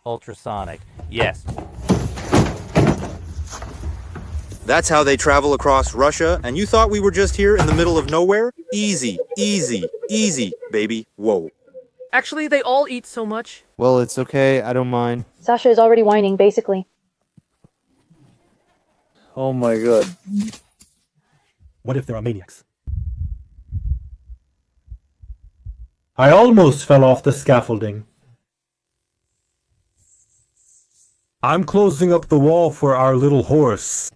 Ultrasonic. Yes. That's how they travel across Russia, and you thought we were just here in the middle of nowhere? Easy, easy, easy, baby. Whoa. Actually, they all eat so much. Well, it's okay. I don't mind. Sasha is already whining, basically. Oh my god. What if there are maniacs? I almost fell off the scaffolding. I'm closing up the wall for our little horse.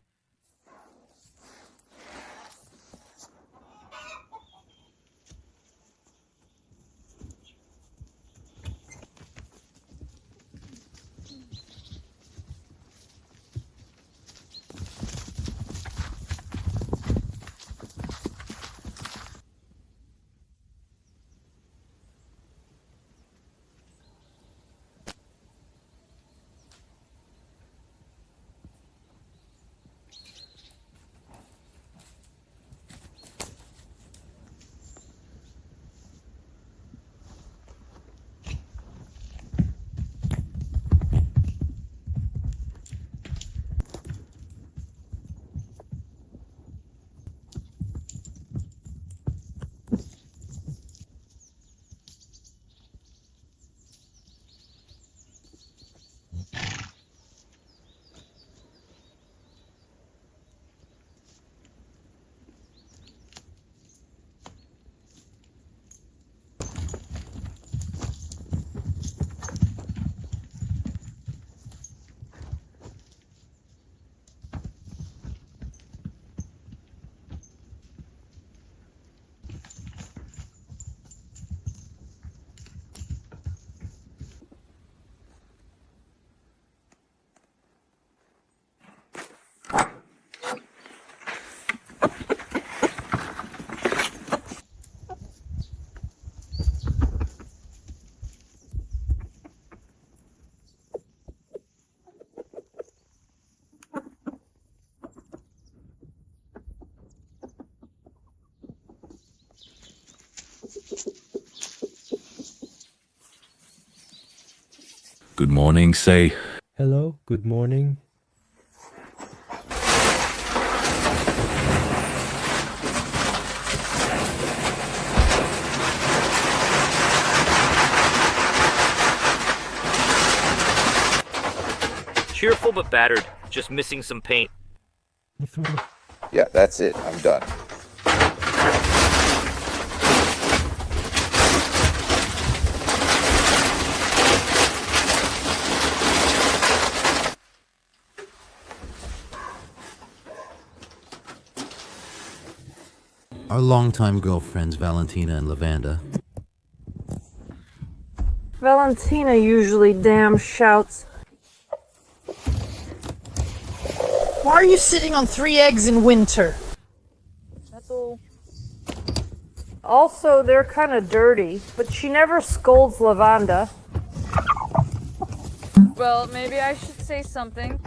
Good morning, say. Hello, good morning. Cheerful but battered. Just missing some paint. Yeah, that's it. I'm done. Our longtime girlfriends, Valentina and Lavanda. Valentina usually damn shouts. Why are you sitting on 3 eggs in winter? That's all. Also, they're kind of dirty, but she never scolds Lavanda. Well, maybe I should say something.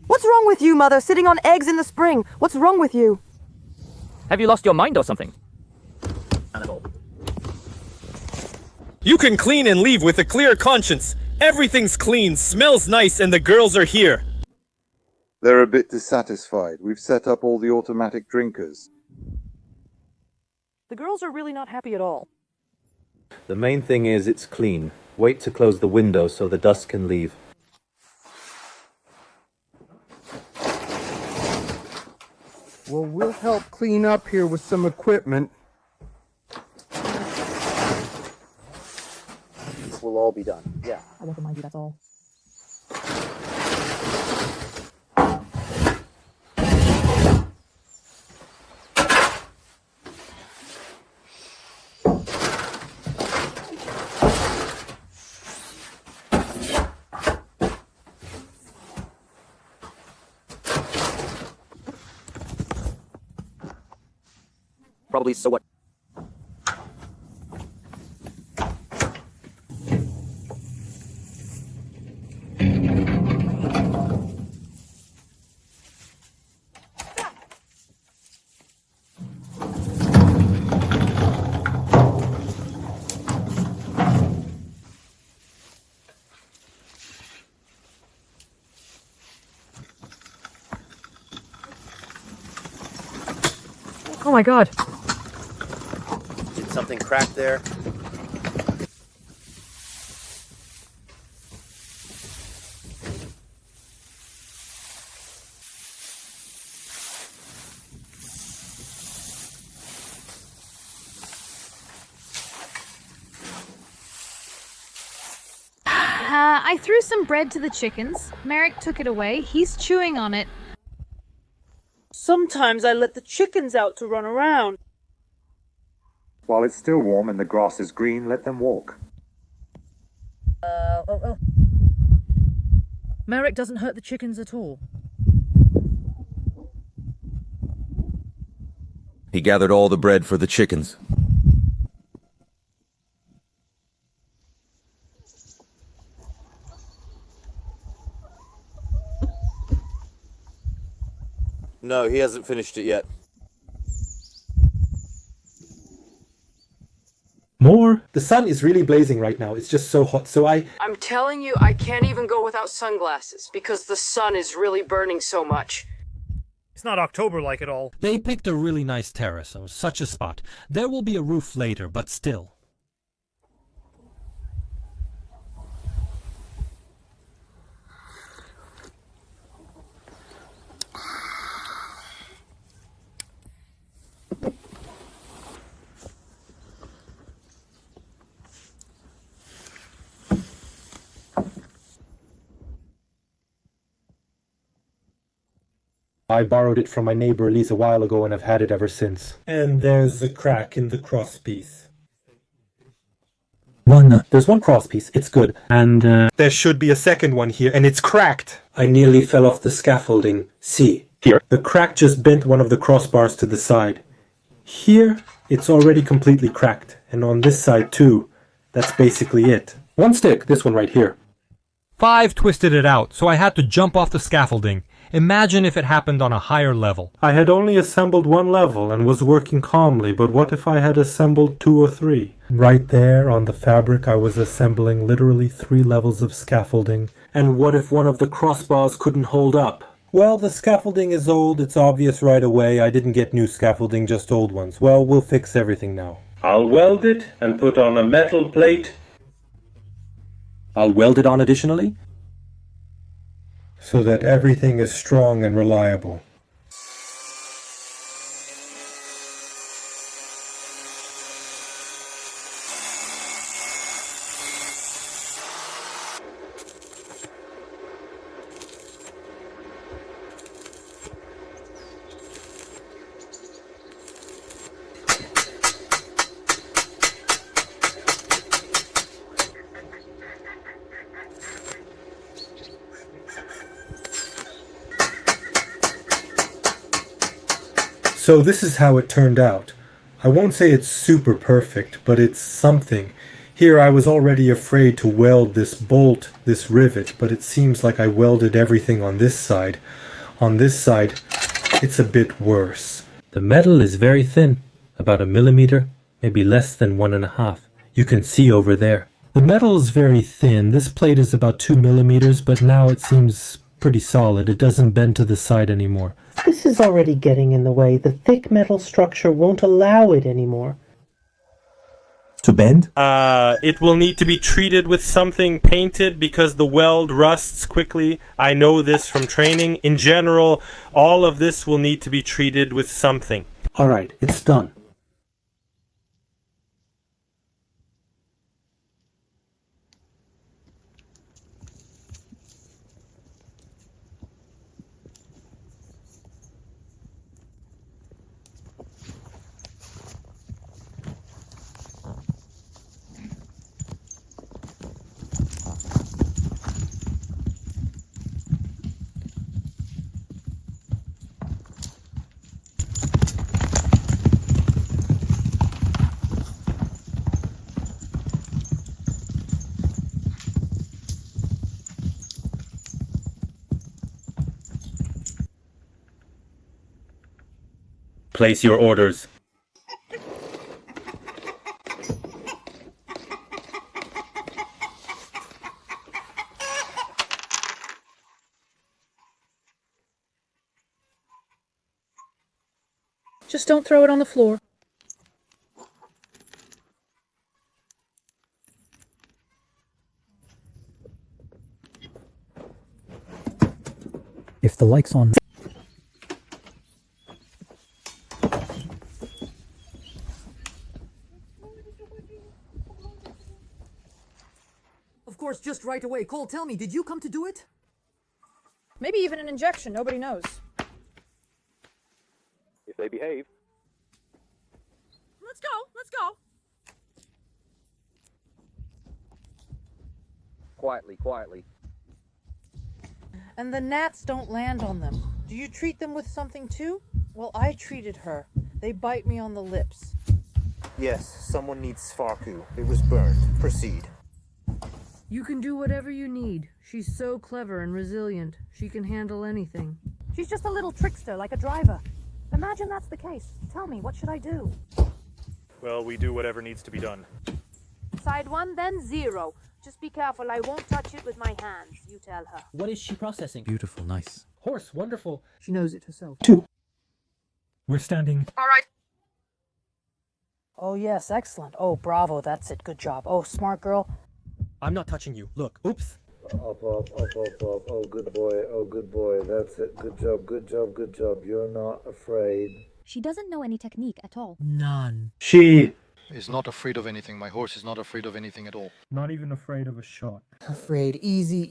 What's wrong with you, Mother? Sitting on eggs in the spring. What's wrong with you? Have you lost your mind or something? You can clean and leave with a clear conscience. Everything's clean, smells nice, and the girls are here. They're a bit dissatisfied. We've set up all the automatic drinkers. The girls are really not happy at all. The main thing is it's clean. Wait to close the window so the dust can leave. Well, we'll help clean up here with some equipment. This will all be done. Yeah. I won't remind you, that's all. Probably so what? Oh my god. Did something crack there? I threw some bread to the chickens. Merrick took it away. He's chewing on it. Sometimes I let the chickens out to run around. While it's still warm and the grass is green, let them walk. Merrick doesn't hurt the chickens at all. He gathered all the bread for the chickens. No, he hasn't finished it yet. More? The sun is really blazing right now. It's just so hot. So I'm telling you, I can't even go without sunglasses because the sun is really burning so much. It's not October-like at all. They picked a really nice terrace on such a spot. There will be a roof later, but still. I borrowed it from my neighbor Elise a while ago and I've had it ever since. And there's a crack in the crosspiece. There's one crosspiece, it's good. And there should be a second one here, and it's cracked. I nearly fell off the scaffolding. See, here. The crack just bent one of the crossbars to the side. Here, it's already completely cracked. And on this side too. That's basically it. One stick, this one right here. 5 twisted it out, so I had to jump off the scaffolding. Imagine if it happened on a higher level. I had only assembled one level and was working calmly, but what if I had assembled 2 or 3? Right there on the fabric I was assembling literally 3 levels of scaffolding. And what if one of the crossbars couldn't hold up? Well, the scaffolding is old, it's obvious right away. I didn't get new scaffolding, just old ones. Well, we'll fix everything now. I'll weld it and put on a metal plate. I'll weld it on additionally, so that everything is strong and reliable. So this is how it turned out. I won't say it's super perfect, but it's something. Here I was already afraid to weld this bolt, this rivet, but it seems like I welded everything on this side. On this side, it's a bit worse. The metal is very thin, about 1 millimeter, maybe less than 1.5. You can see over there. The metal is very thin. This plate is about 2 millimeters, but now it seems pretty solid. It doesn't bend to the side anymore. This is already getting in the way. The thick metal structure won't allow it anymore. To bend? It will need to be treated with something painted because the weld rusts quickly. I know this from training. In general, all of this will need to be treated with something. Alright, it's done. Place your orders. Just don't throw it on the floor. If the light's on... Of course, just right away. Cole, tell me, did you come to do it? Maybe even an injection, nobody knows. If they behave. Let's go. Quietly. And the gnats don't land on them. Do you treat them with something too? Well, I treated her. They bite me on the lips. Yes, someone needs Sfarku. It was burned. Proceed. You can do whatever you need. She's so clever and resilient. She can handle anything. She's just a little trickster, like a driver. Imagine that's the case. Tell me, what should I do? Well, we do whatever needs to be done. Side 1, then 0. Just be careful, I won't touch it with my hands. You tell her. What is she processing? Beautiful, nice. Horse, wonderful. She knows it herself. 2. We're standing. All right. Oh, yes, excellent. Oh, bravo, that's it. Good job. Oh, smart girl. I'm not touching you. Look, oops. Up. Oh, good boy. That's it. Good job. You're not afraid. She doesn't know any technique at all. None. She Is not afraid of anything. My horse is not afraid of anything at all. not even afraid of a shot. Afraid. Easy.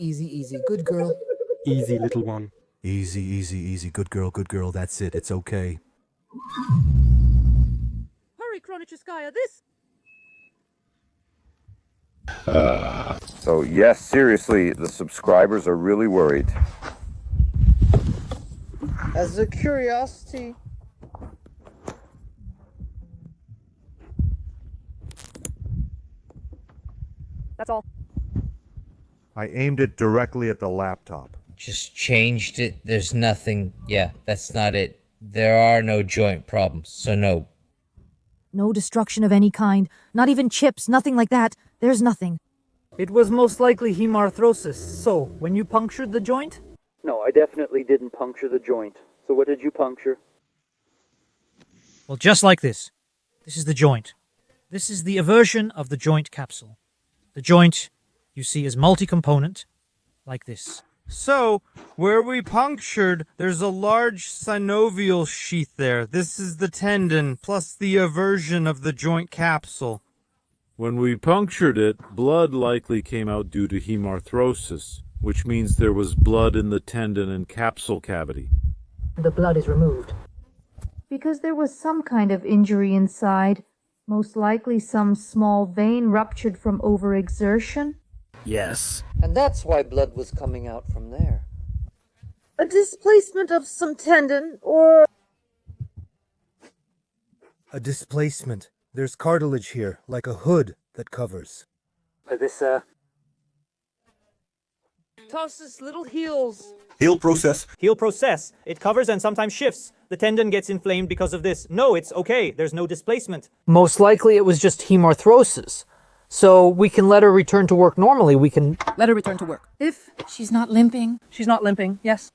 Good girl. Easy, little one. Easy. Good girl. That's it. It's okay. Hurry, Chronichiskaya, this. So yes, seriously, the subscribers are really worried. As a curiosity. That's all. I aimed it directly at the laptop. Just changed it. There's nothing. Yeah, that's not it. There are no joint problems, so no. No destruction of any kind. Not even chips, nothing like that. There's nothing. It was most likely hemarthrosis. So, when you punctured the joint? No, I definitely didn't puncture the joint. So what did you puncture? Well, just like this. This is the joint. This is the aversion of the joint capsule. The joint, you see, is multi-component, like this. So, where we punctured, there's a large synovial sheath there. This is the tendon, plus the aversion of the joint capsule. When we punctured it, blood likely came out due to hemarthrosis, which means there was blood in the tendon and capsule cavity. The blood is removed. Because there was some kind of injury inside. Most likely some small vein ruptured from overexertion. Yes. And that's why blood was coming out from there. A displacement of some tendon, or... A displacement. There's cartilage here, like a hood that covers. This, Tosses little heels. Heal process. Heal process. It covers and sometimes shifts. The tendon gets inflamed because of this. No, it's okay. There's no displacement. Most likely it was just hemarthrosis. So we can let her return to work normally. We can Let her return to work. If she's not limping. She's not limping, yes.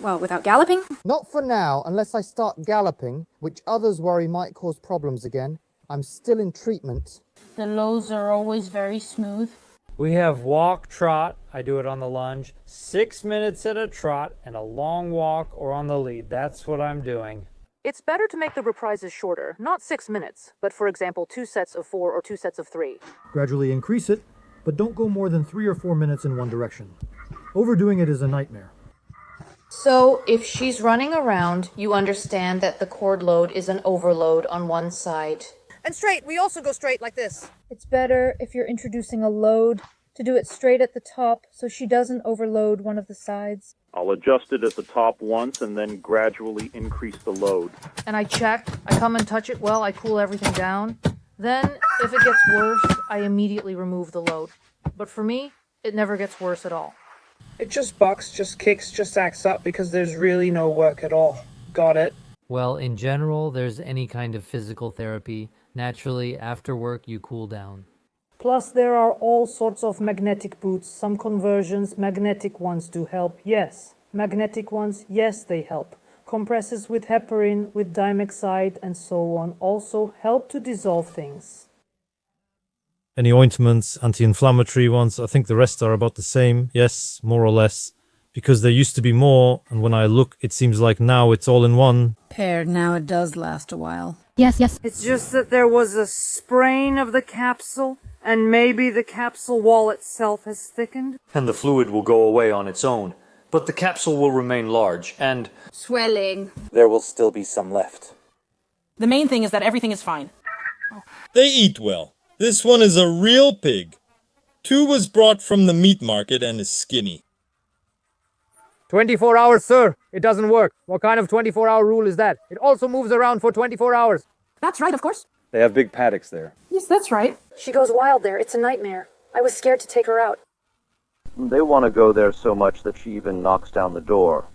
Well, without galloping? Not for now, unless I start galloping, which others worry might cause problems again. I'm still in treatment. The lows are always very smooth. We have walk, trot. I do it on the lunge. 6 minutes at a trot and a long walk or on the lead. That's what I'm doing. It's better to make the reprises shorter, not 6 minutes, but for example, 2 sets of 4 or 2 sets of 3. Gradually increase it, but don't go more than 3 or 4 minutes in one direction. Overdoing it is a nightmare. So, if she's running around, you understand that the cord load is an overload on one side. And straight, we also go straight like this. It's better if you're introducing a load to do it straight at the top so she doesn't overload one of the sides. I'll adjust it at the top once and then gradually increase the load. And I check, I come and touch it well, I cool everything down. Then, if it gets worse, I immediately remove the load. But for me, it never gets worse at all. It just bucks, just kicks, just acts up because there's really no work at all. Got it? Well, in general, there's any kind of physical therapy. Naturally, after work, you cool down. Plus, there are all sorts of magnetic boots. Some conversions, magnetic ones do help, yes. Magnetic ones, yes, they help. compresses with heparin, with dimexide, and so on also help to dissolve things. Any ointments, anti-inflammatory ones? I think the rest are about the same. Yes, more or less. Because there used to be more, and when I look, it seems like now it's all in one. Paired, now it does last a while. Yes, yes. It's just that there was a sprain of the capsule, and maybe the capsule wall itself has thickened. And the fluid will go away on its own. But the capsule will remain large, and Swelling. there will still be some left. The main thing is that everything is fine. They eat well. This one is a real pig. 2 was brought from the meat market and is skinny. 24 hours, sir. It doesn't work. What kind of 24-hour rule is that? It also moves around for 24 hours. That's right, of course. They have big paddocks there. Yes, that's right. She goes wild there. It's a nightmare. I was scared to take her out. They want to go there so much that she even knocks down the door.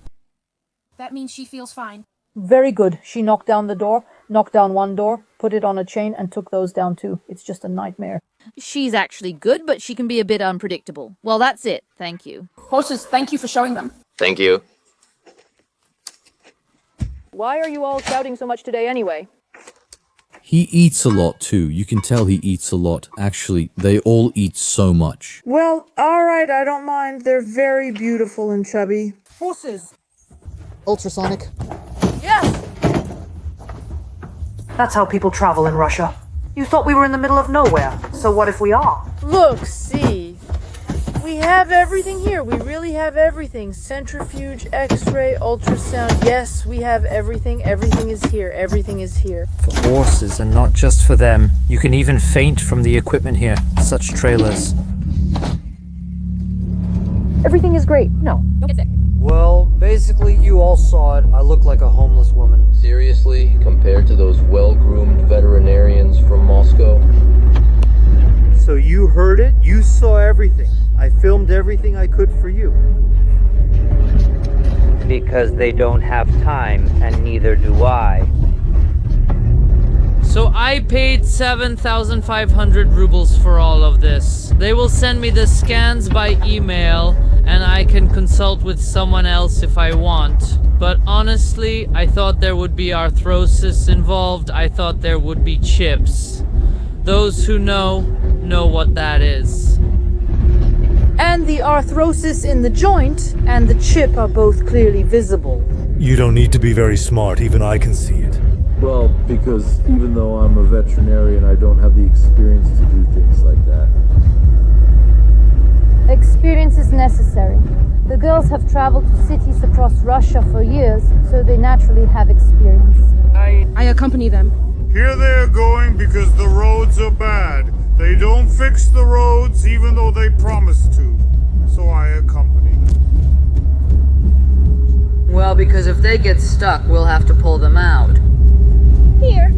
That means she feels fine. Very good. She knocked down the door, knocked down one door, put it on a chain, and took those down too. It's just a nightmare. She's actually good, but she can be a bit unpredictable. Well, that's it. Thank you. Horses, thank you for showing them. Thank you. Why are you all shouting so much today anyway? He eats a lot too. You can tell he eats a lot. Actually, they all eat so much. Well, alright, I don't mind. They're very beautiful and chubby. Horses. Ultrasonic. Yes! That's how people travel in Russia. You thought we were in the middle of nowhere, so what if we are? Look, see. We have everything here. We really have everything. Centrifuge, X-ray, ultrasound. Yes, we have everything. Everything is here. Everything is here. For horses, and not just for them. You can even faint from the equipment here. Such trailers. Everything is great. No, don't get sick. Well, basically, you all saw it. I look like a homeless woman. Seriously, compared to those well-groomed veterinarians from Moscow? So you heard it? You saw everything. I filmed everything I could for you. Because they don't have time, and neither do I. So I paid 7,500 rubles for all of this. They will send me the scans by email, and I can consult with someone else if I want. But honestly, I thought there would be arthrosis involved. I thought there would be chips. Those who know what that is. And the arthrosis in the joint and the chip are both clearly visible. You don't need to be very smart, even I can see it. Well, because even though I'm a veterinarian, I don't have the experience to do things like that. Experience is necessary. The girls have traveled to cities across Russia for years, so they naturally have experience. I accompany them. Here they're going because the roads are bad. They don't fix the roads even though they promise to. So I accompany. Well, because if they get stuck, we'll have to pull them out. Here.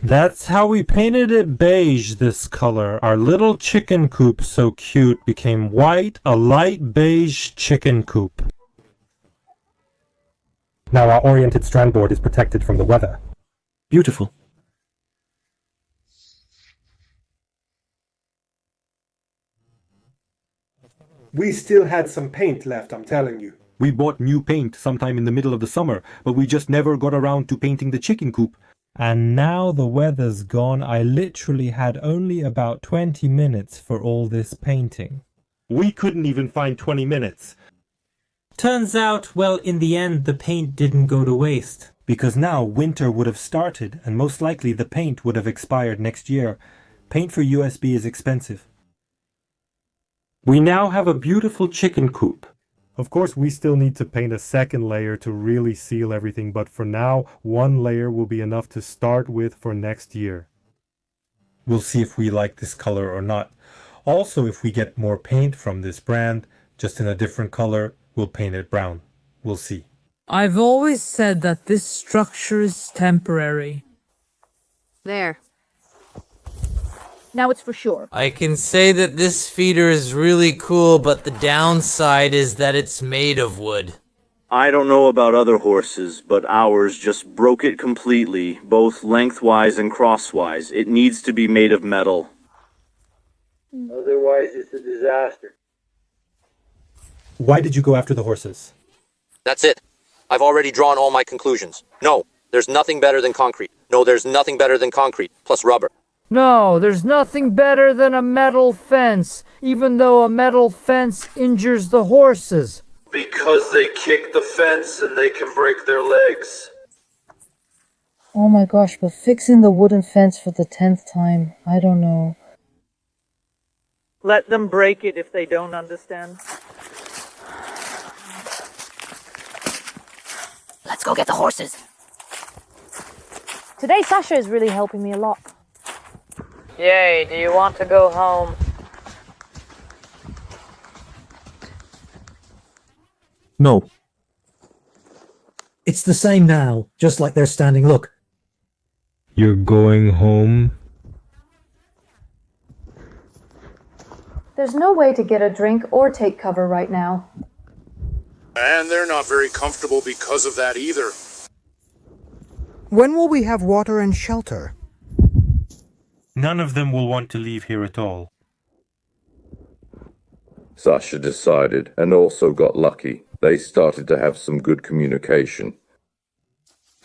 That's how we painted it beige this color. Our little chicken coop, so cute, became white, a light beige chicken coop. Now our oriented strand board is protected from the weather. Beautiful. We still had some paint left, I'm telling you. We bought new paint sometime in the middle of the summer, but we just never got around to painting the chicken coop. And now the weather's gone. I literally had only about 20 minutes for all this painting. We couldn't even find 20 minutes. Turns out, well, in the end, the paint didn't go to waste. Because now winter would have started, and most likely the paint would have expired next year. Paint for USB is expensive. We now have a beautiful chicken coop. Of course, we still need to paint a second layer to really seal everything, but for now, one layer will be enough to start with for next year. We'll see if we like this color or not. Also, if we get more paint from this brand, just in a different color, we'll paint it brown. We'll see. I've always said that this structure is temporary. There. Now it's for sure. I can say that this feeder is really cool, but the downside is that it's made of wood. I don't know about other horses, but ours just broke it completely, both lengthwise and crosswise. It needs to be made of metal. Otherwise, it's a disaster. Why did you go after the horses? That's it. I've already drawn all my conclusions. No, there's nothing better than concrete. No, there's nothing better than concrete, plus rubber. No, there's nothing better than a metal fence, even though a metal fence injures the horses. Because they kick the fence and they can break their legs. Oh my gosh, but fixing the wooden fence for the 10th time, I don't know. Let them break it if they don't understand. Let's go get the horses. Today, Sasha is really helping me a lot. Yay, do you want to go home? No. It's the same now, just like they're standing. Look. You're going home? There's no way to get a drink or take cover right now. And they're not very comfortable because of that either. When will we have water and shelter? None of them will want to leave here at all. Sasha decided, and also got lucky. They started to have some good communication.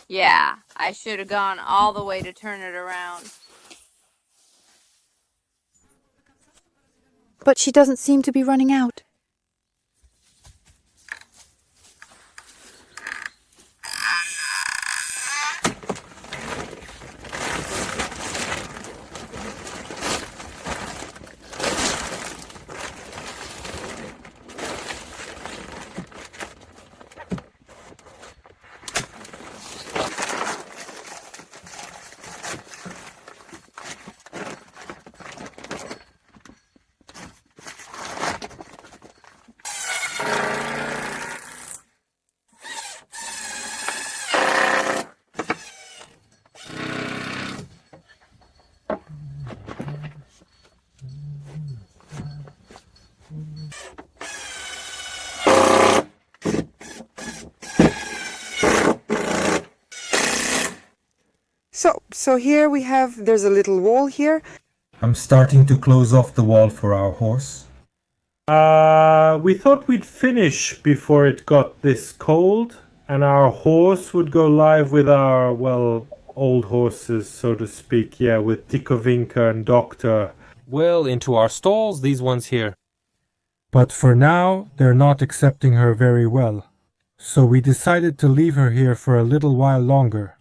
Yeah, I should have gone all the way to turn it around. But she doesn't seem to be running out. So here we have, there's a little wall here. I'm starting to close off the wall for our horse. We thought we'd finish before it got this cold, and our horse would go live with our, well, old horses, so to speak, yeah, with Tikovinka and Doctor. Well, into our stalls, these ones here. But for now, they're not accepting her very well. So we decided to leave her here for a little while longer.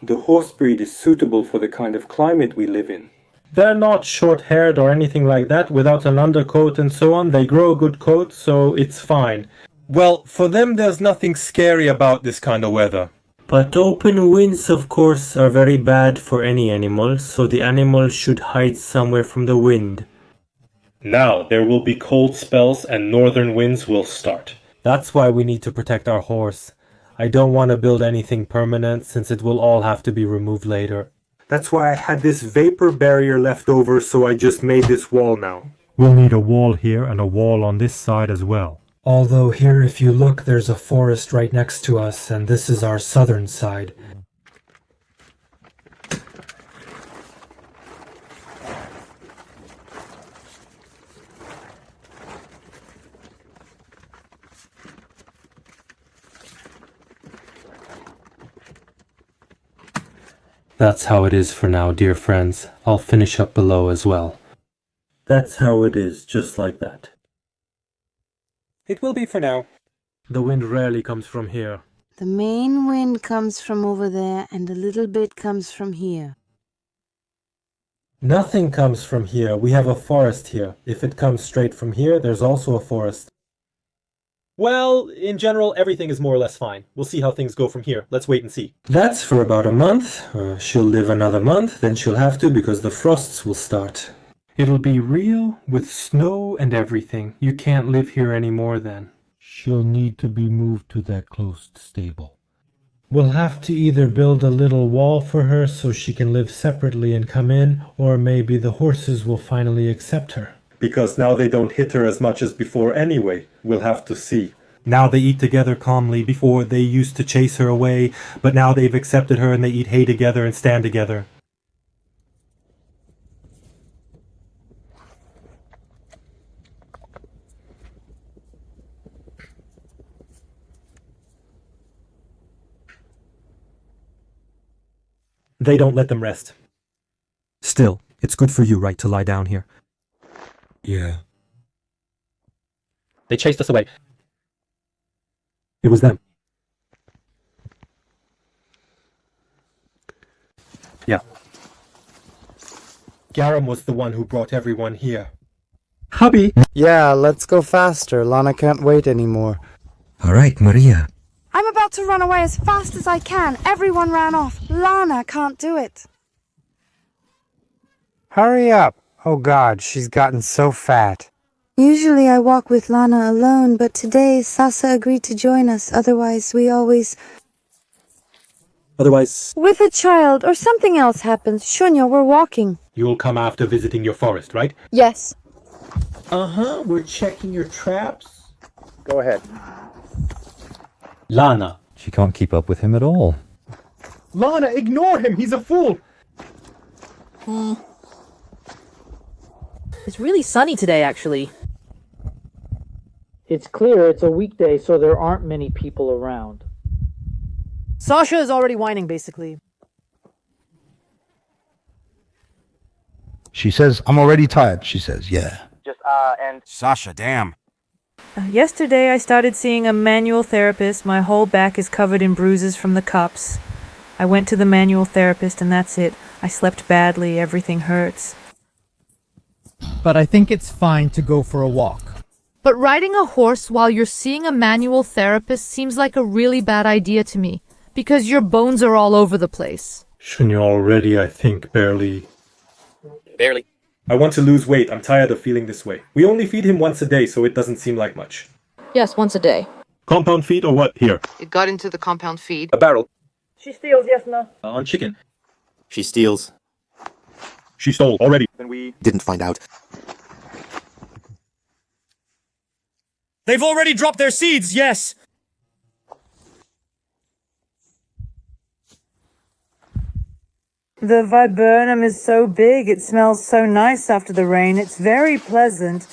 The horse breed is suitable for the kind of climate we live in. They're not short-haired or anything like that, without an undercoat and so on. They grow a good coat, so it's fine. Well, for them there's nothing scary about this kind of weather. But open winds, of course, are very bad for any animal, so the animal should hide somewhere from the wind. Now, there will be cold spells and northern winds will start. That's why we need to protect our horse. I don't want to build anything permanent, since it will all have to be removed later. That's why I had this vapor barrier left over, so I just made this wall now. We'll need a wall here and a wall on this side as well. Although here, if you look, there's a forest right next to us, and this is our southern side. That's how it is for now, dear friends. I'll finish up below as well. That's how it is, just like that. It will be for now. The wind rarely comes from here. The main wind comes from over there, and a little bit comes from here. Nothing comes from here. We have a forest here. If it comes straight from here, there's also a forest. Well, in general, everything is more or less fine. We'll see how things go from here. Let's wait and see. That's for about a month. She'll live another month, then she'll have to because the frosts will start. It'll be real, with snow and everything. You can't live here anymore then. She'll need to be moved to that closed stable. We'll have to either build a little wall for her so she can live separately and come in, or maybe the horses will finally accept her. Because now they don't hit her as much as before anyway. We'll have to see. Now they eat together calmly. Before they used to chase her away, but now they've accepted her and they eat hay together and stand together. They don't let them rest. Still, it's good for you, right, to lie down here. Yeah. They chased us away. It was them. Yeah. Garam was the one who brought everyone here. Hubby! Yeah, let's go faster. Lana can't wait anymore. All right, Maria. I'm about to run away as fast as I can. Everyone ran off. Lana can't do it. Hurry up. Oh God, she's gotten so fat. Usually I walk with Lana alone, but today Sasa agreed to join us. Otherwise, with a child or something else happens. Shunya, we're walking. You'll come after visiting your forest, right? Yes. Uh-huh, we're checking your traps. Go ahead. Lana. She can't keep up with him at all. Lana, ignore him! He's a fool! It's really sunny today, actually. It's clear it's a weekday, so there aren't many people around. Sasha is already whining, basically. She says, I'm already tired. She says, yeah. And Sasha, damn. Yesterday I started seeing a manual therapist. My whole back is covered in bruises from the cups. I went to the manual therapist and that's it. I slept badly, everything hurts. But I think it's fine to go for a walk. But riding a horse while you're seeing a manual therapist seems like a really bad idea to me, because your bones are all over the place. Shunya already, I think, barely. I want to lose weight. I'm tired of feeling this way. We only feed him once a day, so it doesn't seem like much. Yes, once a day. Compound feed or what? Here. It got into the compound feed. A barrel. She steals, yes, no? On chicken. She steals. She stole already. Then we Didn't find out. They've already dropped their seeds, yes! The viburnum is so big, it smells so nice after the rain. It's very pleasant.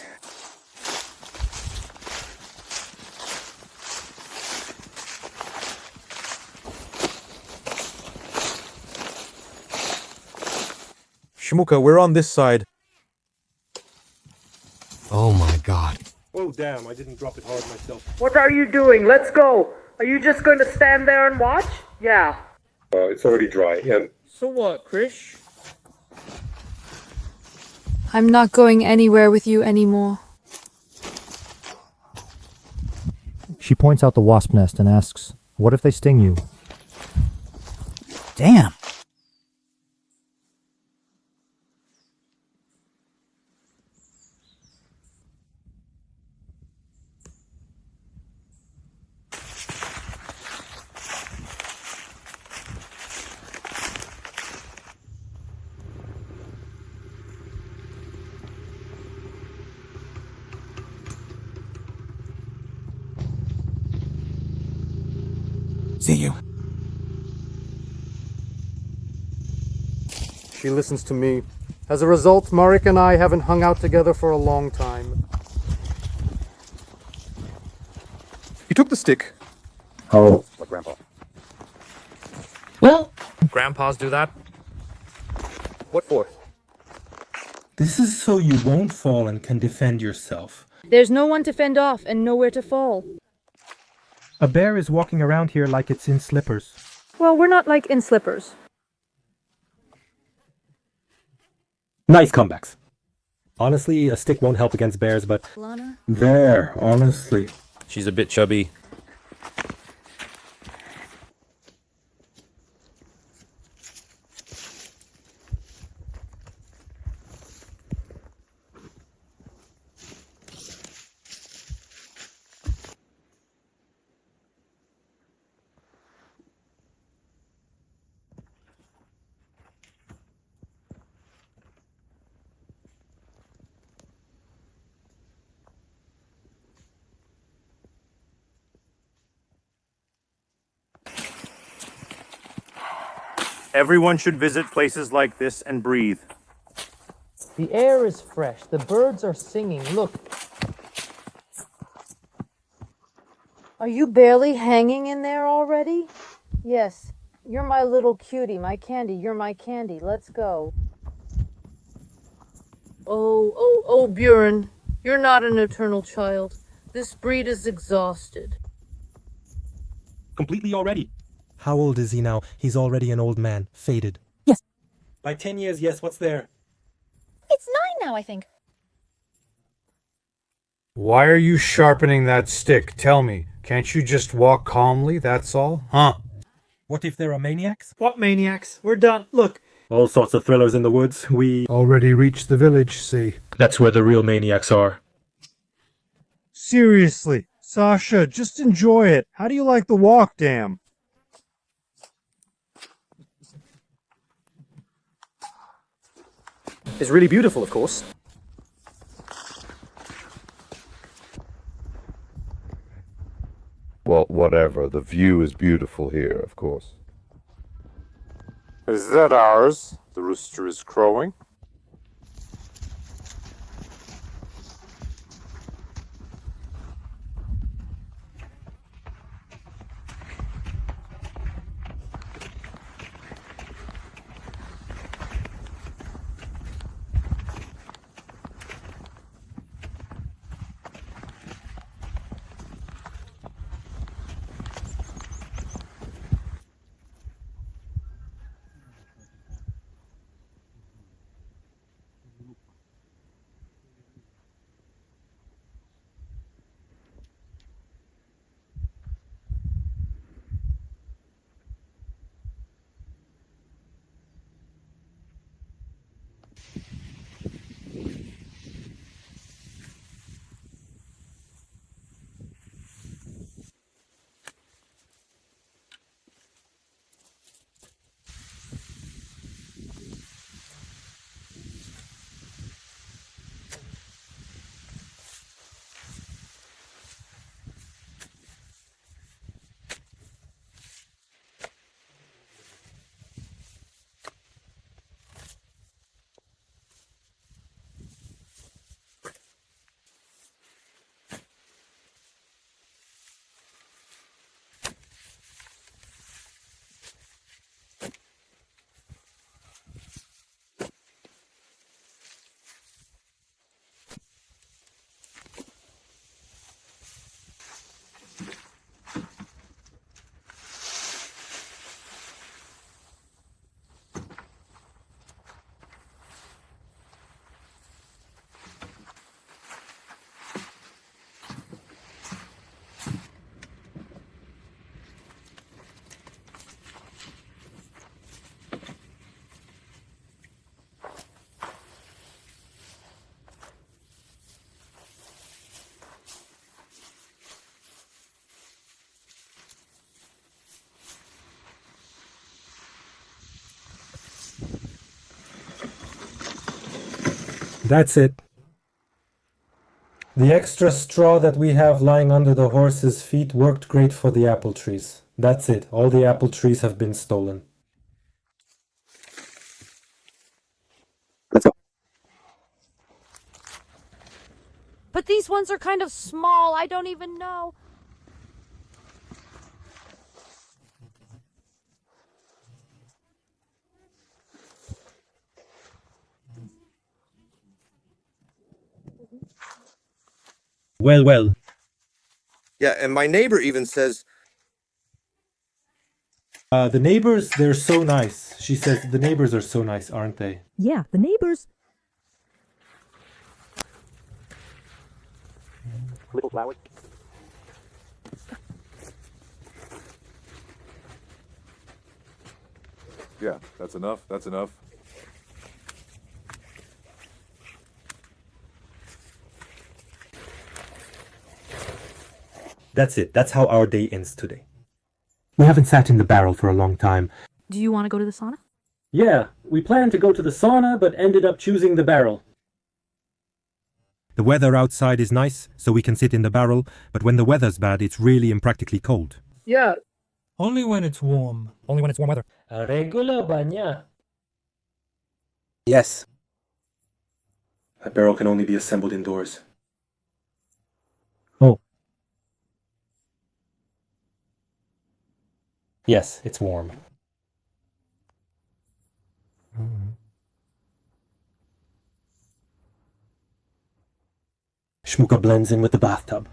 Shmuka, we're on this side. Oh my God. Oh damn, I didn't drop it hard myself. What are you doing? Let's go. Are you just going to stand there and watch? Yeah. It's already dry, and... So what, Krish? I'm not going anywhere with you anymore. She points out the wasp nest and asks, what if they sting you? Damn. See you. She listens to me. As a result, Marek and I haven't hung out together for a long time. He took the stick. Oh. What, Grandpa? Well, grandpas do that. What for? This is so you won't fall and can defend yourself. There's no one to fend off and nowhere to fall. A bear is walking around here like it's in slippers. Well, we're not like in slippers. Nice comebacks. Honestly, a stick won't help against bears, but... Lana? There, honestly. She's a bit chubby. Everyone should visit places like this and breathe. The air is fresh. The birds are singing. Look. Are you barely hanging in there already? Yes. You're my little cutie, my candy. You're my candy. Let's go. Oh, Buren. You're not an eternal child. This breed is exhausted. Completely already. How old is he now? He's already an old man. Faded. Yes. By 10 years, yes. What's there? It's 9 now, I think. Why are you sharpening that stick? Tell me. Can't you just walk calmly, that's all? Huh? What if there are maniacs? What maniacs? We're done. Look. All sorts of thrillers in the woods. We already reached the village, see? That's where the real maniacs are. Seriously, Sasha, just enjoy it. How do you like the walk, damn? It's really beautiful, of course. Well, whatever. The view is beautiful here, of course. Is that ours? The rooster is crowing. That's it. The extra straw that we have lying under the horse's feet worked great for the apple trees. That's it. All the apple trees have been stolen. Let's go. But these ones are kind of small. I don't even know. Well, well. Yeah, and my neighbor even says... The neighbors, they're so nice. She says the neighbors are so nice, aren't they? Yeah, the neighbors. Little flowers. Yeah, that's enough. That's enough. That's it. That's how our day ends today. We haven't sat in the barrel for a long time. Do you want to go to the sauna? Yeah, we planned to go to the sauna, but ended up choosing the barrel. The weather outside is nice, so we can sit in the barrel, but when the weather's bad, it's really impractically cold. Yeah. Only when it's warm. Only when it's warm weather. Regular banya. Yes. That barrel can only be assembled indoors. Oh. Yes, it's warm. Shmuka blends in with the bathtub.